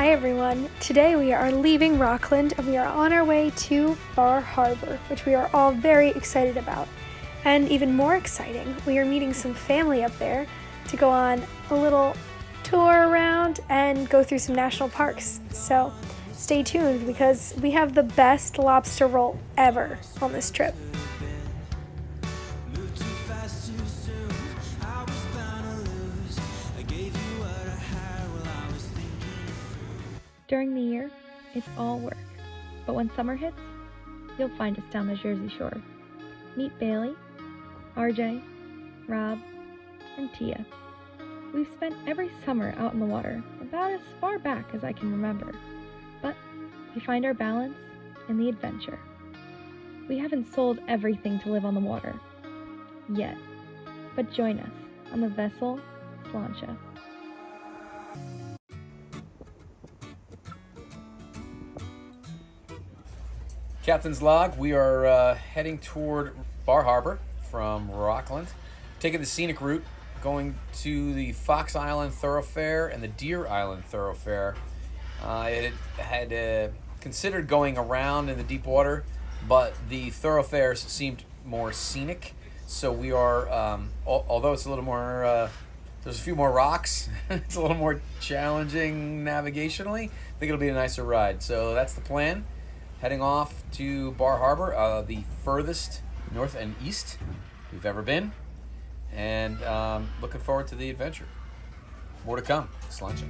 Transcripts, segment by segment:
Hi everyone, today we are leaving Rockland and we are on our way to Bar Harbor, which we are all very excited about. And even more exciting, we are meeting some family up there to go on a little tour around and go through some national parks. So stay tuned because we have the best lobster roll ever on this trip. During the year, it's all work, but when summer hits, you'll find us down the Jersey Shore. Meet Bailey, RJ, Rob, and Tia. We've spent every summer out in the water, about as far back as I can remember, but we find our balance in the adventure. We haven't sold everything to live on the water, yet, but join us on the Vessel Sláinte. Captain's log, we are heading toward Bar Harbor from Rockland, taking the scenic route, going to the Fox Island Thoroughfare and the Deer Island Thoroughfare. It had considered going around in the deep water, but the thoroughfares seemed more scenic, so we are, although it's a little more, there's a few more rocks, it's a little more challenging navigationally, I think it'll be a nicer ride, so that's the plan. Heading off to Bar Harbor, the furthest north and east we've ever been, and looking forward to the adventure. More to come. Sláinte.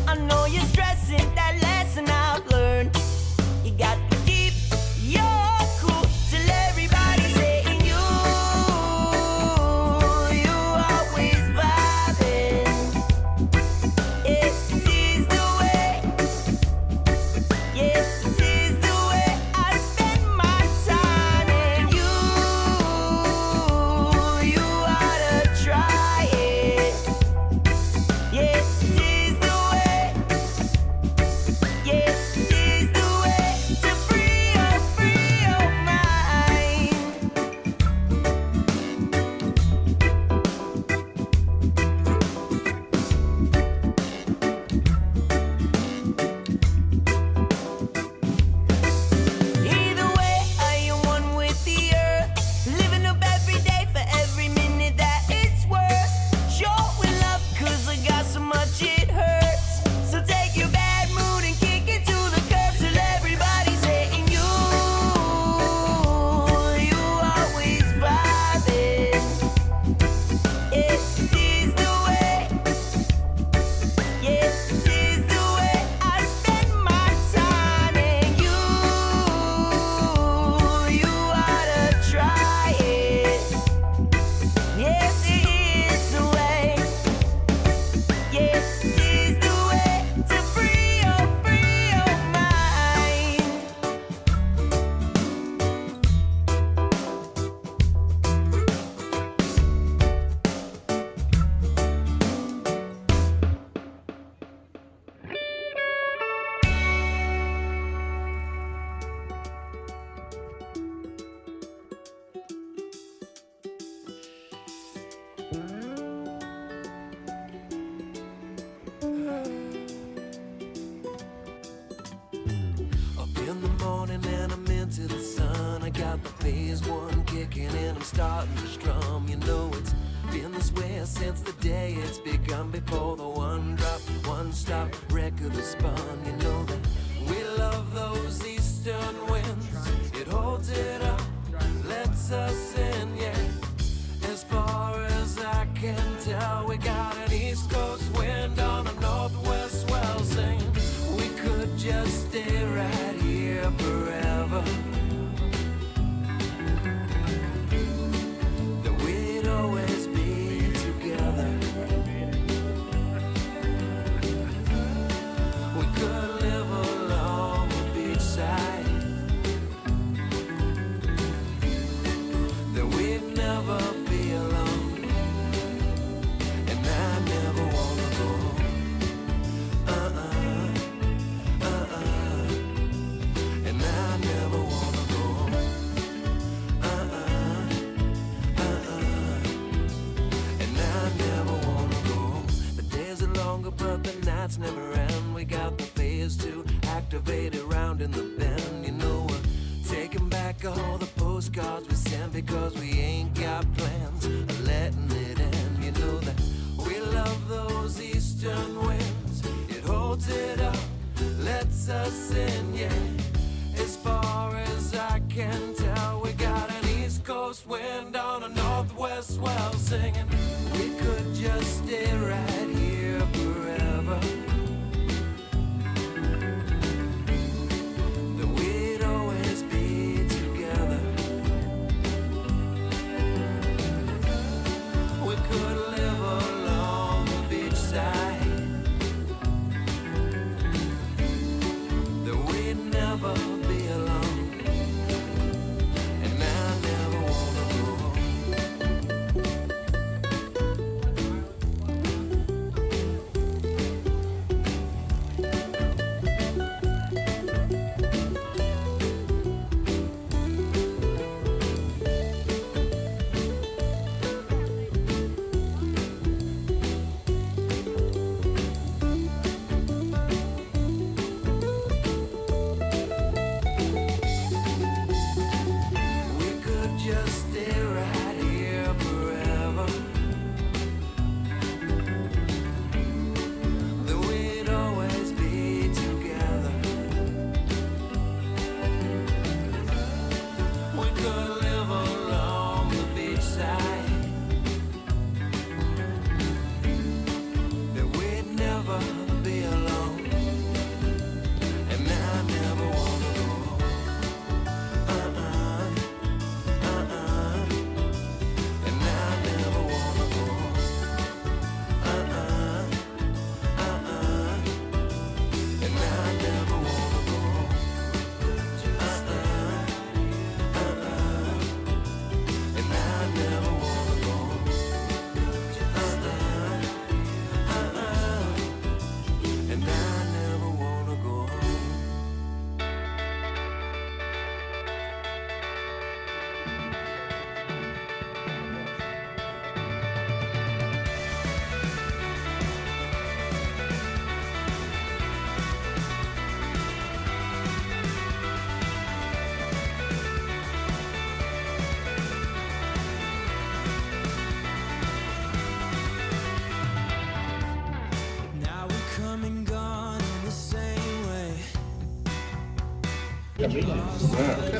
I know you're stressing, that lesson I've learned. You got to keep phase one kicking in, I'm starting to strum. You know it's been this way since the day it's begun. Before the one drop, one stop record is spun. You know that we love those eastern winds. It holds it up, lets us in, yeah. As far as I can tell, we got an east coast wind on a northwest swell singing. We could just stay right here forever. That we'd always be together. We could live along the beachside. That we'd never be alone. And I never wanna go home. And I never wanna go home. And I never wanna go home. The days are longer, but the nights never end. We got the phase two activated round in the bend. You know we're taking back all the postcards we sent because we ain't got plans of letting it end. You know that we love those eastern winds. It holds it up, lets us in, yeah. As far as I can tell, we got an east coast wind on a northwest swell singing. We could just stay right here forever. That we'd always be together. We could live along the beachside. That we'd never be alone. And I never wanna go home. We could just stay right here forever. That we'd always be together. We could live along the beachside. That we'd never be alone. And I never wanna go home. And I never wanna go home. And I never wanna go home. And I never wanna go home. And I never wanna go home. Now we're come and gone in the same way. The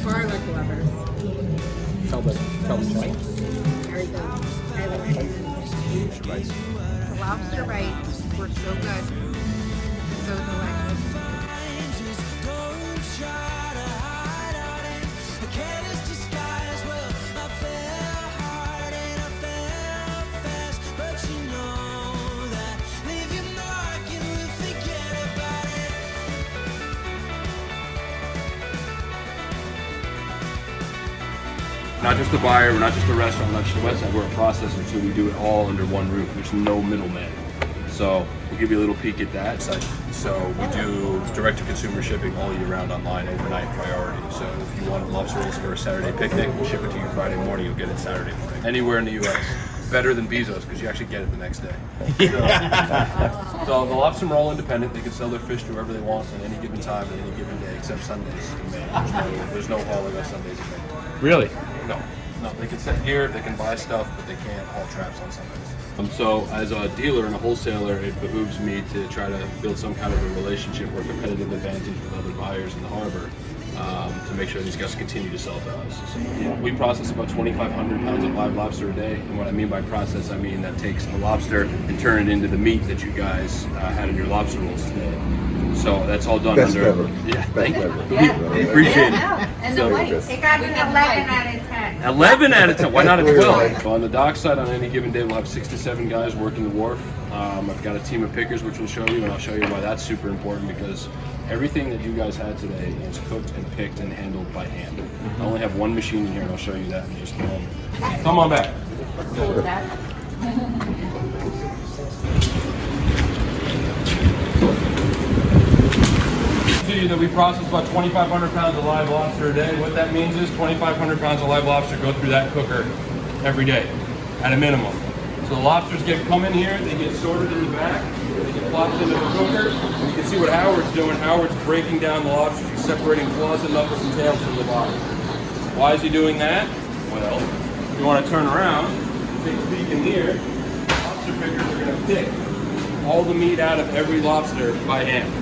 garlic lover. Very good. I like it. The lobster bites were so good. So delicious. Just don't try to hide out in a careless disguise. Well, I fell hard and I fell fast, but you know that leave your mark and we'll forget about it. Not just a buyer, we're not just a restaurant, not just a website, we're a processor, so we do it all under one roof. There's no middleman. So we'll give you a little peek at that. So we do direct-to-consumer shipping all year round online, overnight priority. So if you want lobster rolls for a Saturday picnic, we'll ship it to you Friday morning, you'll get it Saturday morning. Anywhere in the U.S. Better than Bezos, because you actually get it the next day. So the lobsters are all independent. They can sell their fish to whoever they want at any given time, at any given day, except Sundays in Maine. There's no hauling on Sundays in Maine. Really? No, they can set gear, they can buy stuff, but they can't haul traps on Sundays. So as a dealer and a wholesaler, it behooves me to try to build some kind of a relationship or competitive advantage with other buyers in the harbor to make sure these guys continue to sell to us. So we process about 2,500 pounds of live lobster a day, and what I mean by process, I mean that takes a lobster and turn it into the meat that you guys had in your lobster rolls today. So that's all done Best under. ever. Yeah, thank you. Yeah. We appreciate it. And So- the whites. It got an 11 out of 10. 11 out of 10. Why not a 12? On the dock side, on any given day, we'll have 6 to 7 guys working the wharf. I've got a team of pickers, which we'll show you, and I'll show you why that's super important, because everything that you guys had today is cooked and picked and handled by hand. I only have one machine in here, and I'll show you that in just a moment. Come on back. That we process about 2,500 pounds of live lobster a day. What that means is 2,500 pounds of live lobster go through that cooker every day, at a minimum. So the lobsters come in here, they get sorted in the back, they get plopped into the cooker, and you can see what Howard's doing. Howard's breaking down the lobsters, he's separating claws and knuckles and tails from the bottom. Why is he doing that? Well, if you want to turn around, take a peek in here, lobster pickers are going to pick all the meat out of every lobster by hand.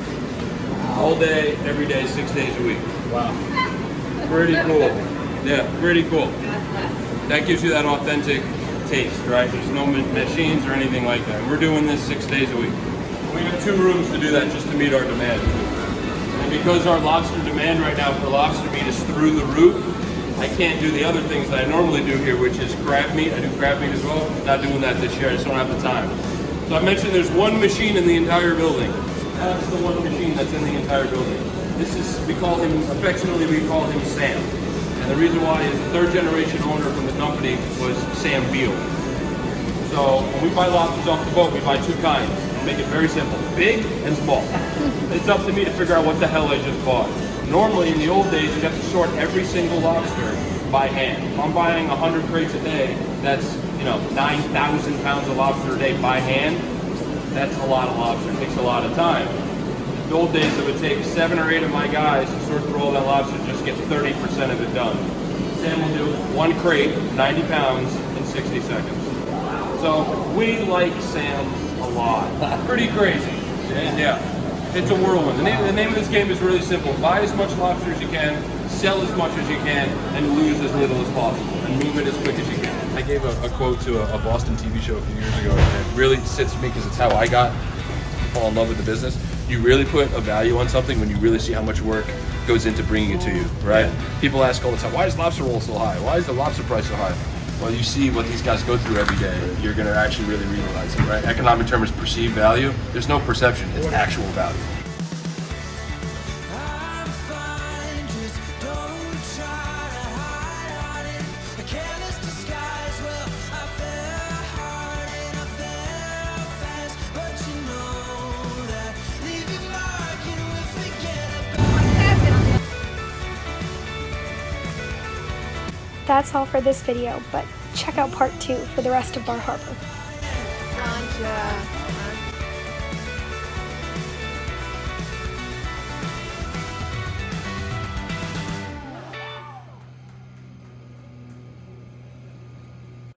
All day, every day, 6 days a week. Wow. Pretty cool. Yeah, pretty cool. That gives you that authentic taste, right? There's no machines or anything like that. We're doing this 6 days a week. We have 2 rooms to do that just to meet our demand. And because our lobster demand right now for lobster meat is through the roof, I can't do the other things that I normally do here, which is crab meat. I do crab meat as well. Not doing that this year. I just don't have the time. So I mentioned there's one machine in the entire building. That's the one machine that's in the entire building. This is, affectionately we call him Sam. And the reason why is the 3rd generation owner from the company was Sam Beal. So when we buy lobsters off the boat, we buy 2 kinds. We'll make it very simple, big and small. It's up to me to figure out what the hell I just bought. Normally in the old days, you'd have to sort every single lobster by hand. If I'm buying 100 crates a day, that's 9,000 pounds of lobster a day by hand. That's a lot of lobster. It takes a lot of time. In the old days, it would take 7 or 8 of my guys to sort through all that lobster and just get 30% of it done. Sam will do 1 crate, 90 pounds, in 60 seconds. So we like Sam a lot. Pretty crazy. Yeah. It's a whirlwind. The name of this game is really simple. Buy as much lobster as you can, sell as much as you can, and lose as little as possible, and move it as quick as you can. I gave a quote to a Boston TV show a few years ago, and it really sits with me because it's how I got to fall in love with the business. You really put a value on something when you really see how much work goes into bringing it to you, right? Yeah. People ask all the time, why is lobster roll so high? Why is the lobster price so high? Well, you see what these guys go through every day. You're going to actually really realize it, right? Economic term is perceived value. There's no perception, it's actual value. That's all for this video, but check out part 2 for the rest of Bar Harbor. Sláinte.